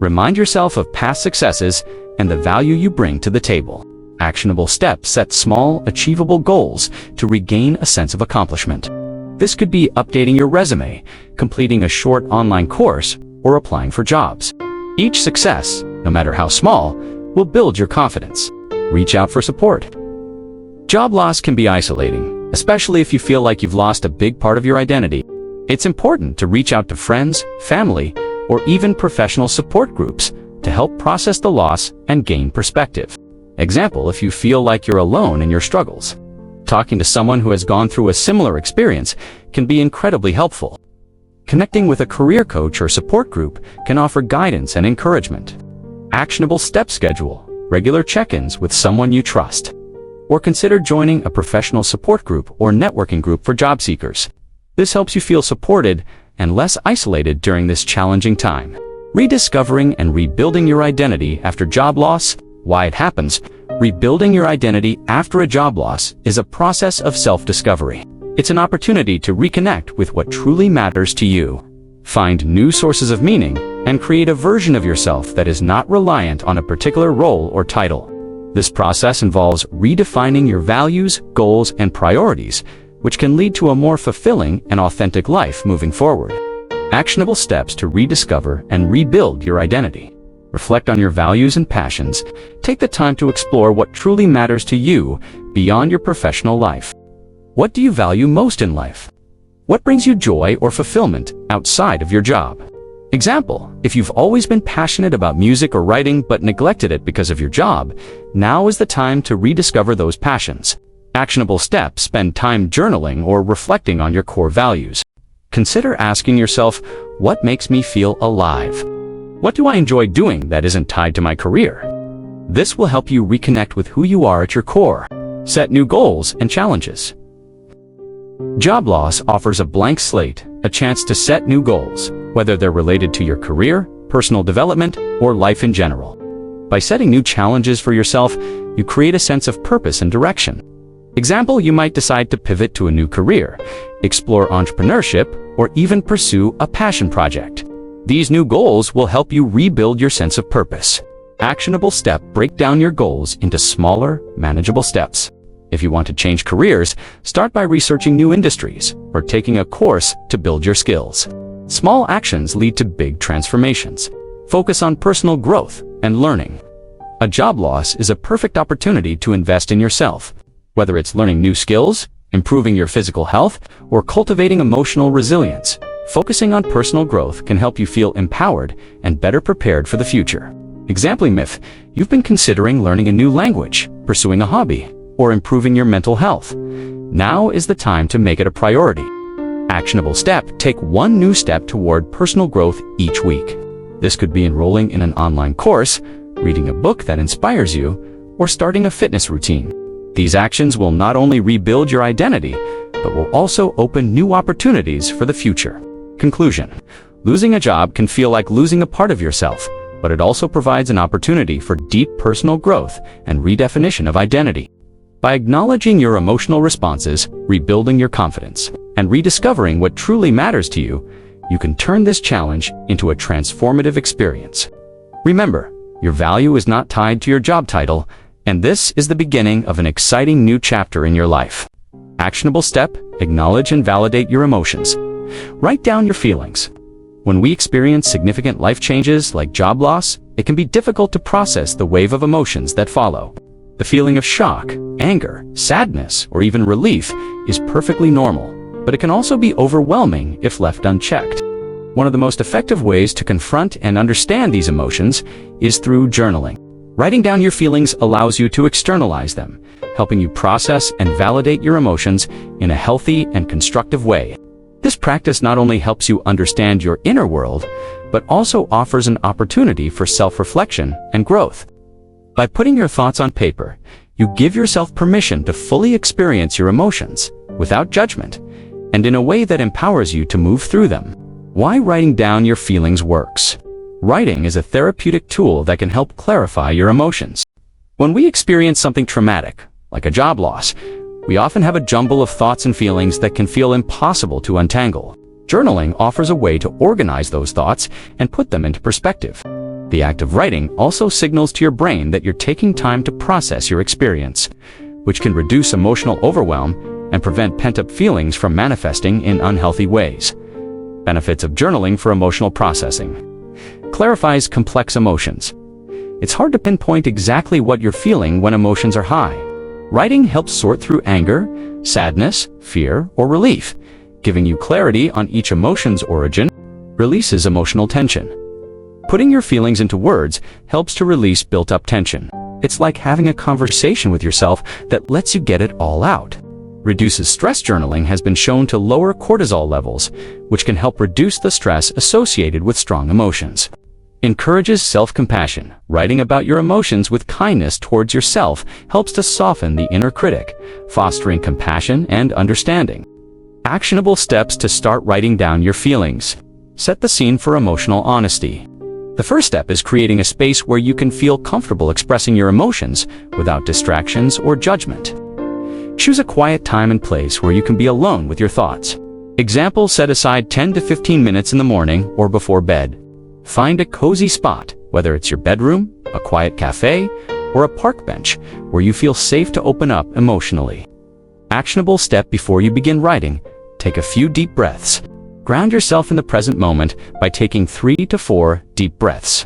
Remind yourself of past successes and the value you bring to the table. Actionable steps set small, achievable goals to regain a sense of accomplishment. This could be updating your resume, completing a short online course, or applying for jobs. Each success, no matter how small, will build your confidence. Reach out for support. Job loss can be isolating, especially if you feel like you've lost a big part of your identity. It's important to reach out to friends, family, or even professional support groups to help process the loss and gain perspective. Example, if you feel like you're alone in your struggles, talking to someone who has gone through a similar experience can be incredibly helpful. Connecting with a career coach or support group can offer guidance and encouragement. Actionable step schedule, regular check-ins with someone you trust. Or consider joining a professional support group or networking group for job seekers. This helps you feel supported and less isolated during this challenging time. Rediscovering and rebuilding your identity after job loss. Why it happens. Rebuilding your identity after a job loss is a process of self-discovery. It's an opportunity to reconnect with what truly matters to you. Find new sources of meaning and create a version of yourself that is not reliant on a particular role or title. This process involves redefining your values, goals, and priorities, which can lead to a more fulfilling and authentic life moving forward. Actionable steps to rediscover and rebuild your identity. Reflect on your values and passions. Take the time to explore what truly matters to you beyond your professional life. What do you value most in life? What brings you joy or fulfillment outside of your job? Example, if you've always been passionate about music or writing but neglected it because of your job, now is the time to rediscover those passions. Actionable steps: spend time journaling or reflecting on your core values. Consider asking yourself, what makes me feel alive? What do I enjoy doing that isn't tied to my career? This will help you reconnect with who you are at your core. Set new goals and challenges. Job loss offers a blank slate, a chance to set new goals, whether they're related to your career, personal development, or life in general. By setting new challenges for yourself, you create a sense of purpose and direction. Example, you might decide to pivot to a new career, explore entrepreneurship, or even pursue a passion project. These new goals will help you rebuild your sense of purpose. Actionable step: break down your goals into smaller, manageable steps. If you want to change careers, start by researching new industries or taking a course to build your skills. Small actions lead to big transformations. Focus on personal growth and learning. A job loss is a perfect opportunity to invest in yourself. Whether it's learning new skills, improving your physical health, or cultivating emotional resilience, focusing on personal growth can help you feel empowered and better prepared for the future. Example, if you've been considering learning a new language, pursuing a hobby, or improving your mental health, now is the time to make it a priority. Actionable step: take one new step toward personal growth each week. This could be enrolling in an online course, reading a book that inspires you, or starting a fitness routine. These actions will not only rebuild your identity, but will also open new opportunities for the future. Conclusion: losing a job can feel like losing a part of yourself, but it also provides an opportunity for deep personal growth and redefinition of identity. By acknowledging your emotional responses, rebuilding your confidence, and rediscovering what truly matters to you, you can turn this challenge into a transformative experience. Remember, your value is not tied to your job title, and this is the beginning of an exciting new chapter in your life. Actionable step: acknowledge and validate your emotions. Write down your feelings. When we experience significant life changes like job loss, it can be difficult to process the wave of emotions that follow. The feeling of shock, anger, sadness, or even relief is perfectly normal, but it can also be overwhelming if left unchecked. One of the most effective ways to confront and understand these emotions is through journaling. Writing down your feelings allows you to externalize them, helping you process and validate your emotions in a healthy and constructive way. This practice not only helps you understand your inner world, but also offers an opportunity for self-reflection and growth. By putting your thoughts on paper, you give yourself permission to fully experience your emotions without judgment and in a way that empowers you to move through them. Why writing down your feelings works. Writing is a therapeutic tool that can help clarify your emotions. When we experience something traumatic, like a job loss, we often have a jumble of thoughts and feelings that can feel impossible to untangle. Journaling offers a way to organize those thoughts and put them into perspective. The act of writing also signals to your brain that you're taking time to process your experience, which can reduce emotional overwhelm and prevent pent-up feelings from manifesting in unhealthy ways. Benefits of journaling for emotional processing. Clarifies complex emotions. It's hard to pinpoint exactly what you're feeling when emotions are high. Writing helps sort through anger, sadness, fear, or relief, giving you clarity on each emotion's origin. Releases emotional tension. Putting your feelings into words helps to release built-up tension. It's like having a conversation with yourself that lets you get it all out. Reduces stress. Journaling has been shown to lower cortisol levels, which can help reduce the stress associated with strong emotions. Encourages self-compassion. Writing about your emotions with kindness towards yourself helps to soften the inner critic, fostering compassion and understanding. Actionable steps to start writing down your feelings. Set the scene for emotional honesty. The first step is creating a space where you can feel comfortable expressing your emotions without distractions or judgment. Choose a quiet time and place where you can be alone with your thoughts. Example, set aside 10 to 15 minutes in the morning or before bed. Find a cozy spot, whether it's your bedroom, a quiet cafe, or a park bench, where you feel safe to open up emotionally. Actionable step before you begin writing. Take a few deep breaths. Ground yourself in the present moment by taking 3 to 4 deep breaths.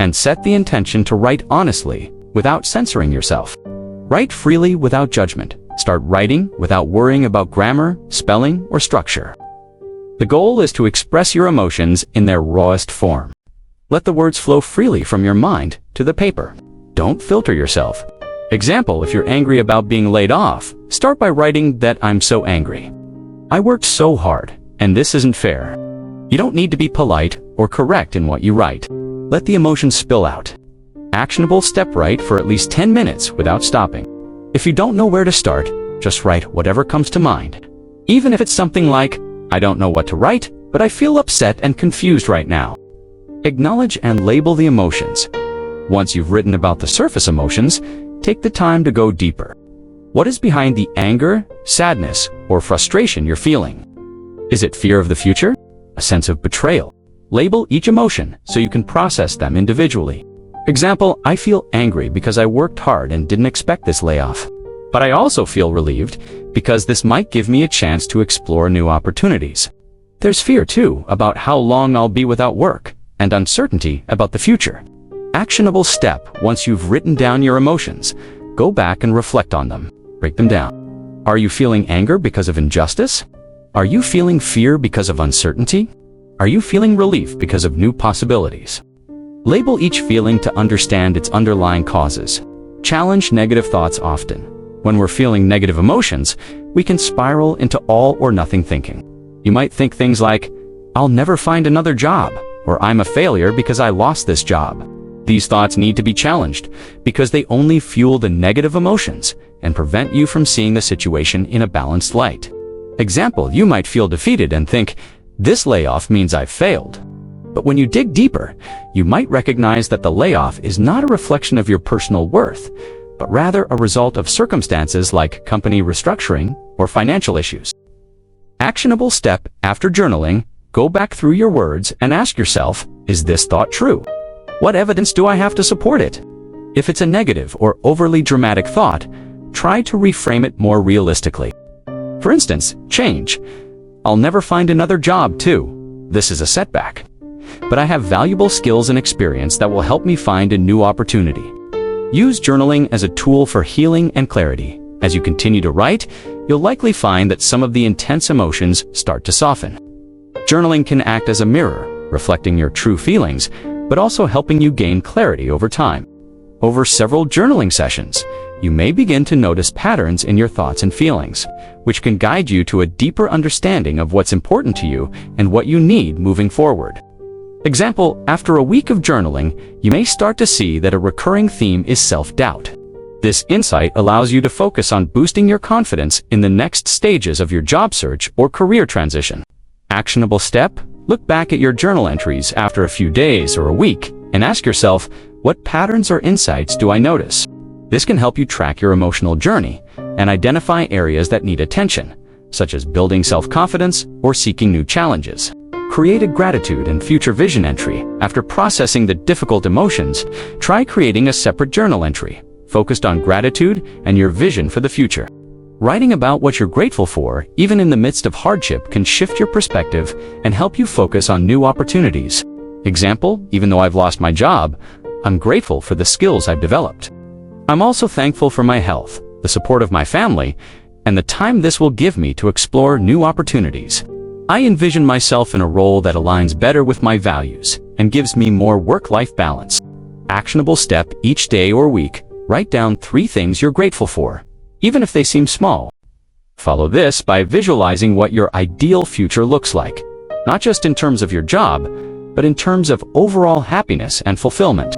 And set the intention to write honestly, without censoring yourself. Write freely without judgment. Start writing without worrying about grammar, spelling, or structure. The goal is to express your emotions in their rawest form. Let the words flow freely from your mind to the paper. Don't filter yourself. Example, if you're angry about being laid off, start by writing that I'm so angry. I worked so hard, and this isn't fair. You don't need to be polite or correct in what you write. Let the emotions spill out. Actionable step, write for at least 10 minutes without stopping. If you don't know where to start, just write whatever comes to mind. Even if it's something like, I don't know what to write, but I feel upset and confused right now. Acknowledge and label the emotions. Once you've written about the surface emotions, take the time to go deeper. What is behind the anger, sadness, or frustration you're feeling? Is it fear of the future? A sense of betrayal? Label each emotion so you can process them individually. Example, I feel angry because I worked hard and didn't expect this layoff. But I also feel relieved because this might give me a chance to explore new opportunities. There's fear too about how long I'll be without work, and uncertainty about the future. Actionable step, once you've written down your emotions, go back and reflect on them. Break them down. Are you feeling anger because of injustice? Are you feeling fear because of uncertainty? Are you feeling relief because of new possibilities? Label each feeling to understand its underlying causes. Challenge negative thoughts often. When we're feeling negative emotions, we can spiral into all or nothing thinking. You might think things like, I'll never find another job, or I'm a failure because I lost this job. These thoughts need to be challenged because they only fuel the negative emotions and prevent you from seeing the situation in a balanced light. Example, you might feel defeated and think, this layoff means I've failed. But when you dig deeper, you might recognize that the layoff is not a reflection of your personal worth, but rather a result of circumstances like company restructuring or financial issues. Actionable step, after journaling, go back through your words and ask yourself, is this thought true? What evidence do I have to support it? If it's a negative or overly dramatic thought, try to reframe it more realistically. For instance, change. I'll never find another job too. This is a setback. But I have valuable skills and experience that will help me find a new opportunity. Use journaling as a tool for healing and clarity. As you continue to write, you'll likely find that some of the intense emotions start to soften. Journaling can act as a mirror, reflecting your true feelings, but also helping you gain clarity over time. Over several journaling sessions, you may begin to notice patterns in your thoughts and feelings, which can guide you to a deeper understanding of what's important to you and what you need moving forward. Example, after a week of journaling, you may start to see that a recurring theme is self-doubt. This insight allows you to focus on boosting your confidence in the next stages of your job search or career transition. Actionable step, look back at your journal entries after a few days or a week and ask yourself, what patterns or insights do I notice? This can help you track your emotional journey and identify areas that need attention, such as building self-confidence or seeking new challenges. Create a gratitude and future vision entry. After processing the difficult emotions, try creating a separate journal entry, focused on gratitude and your vision for the future. Writing about what you're grateful for, even in the midst of hardship, can shift your perspective and help you focus on new opportunities. Example, even though I've lost my job, I'm grateful for the skills I've developed. I'm also thankful for my health, the support of my family, and the time this will give me to explore new opportunities. I envision myself in a role that aligns better with my values and gives me more work-life balance. Actionable step: each day or week, write down 3 things you're grateful for, even if they seem small. Follow this by visualizing what your ideal future looks like, not just in terms of your job, but in terms of overall happiness and fulfillment.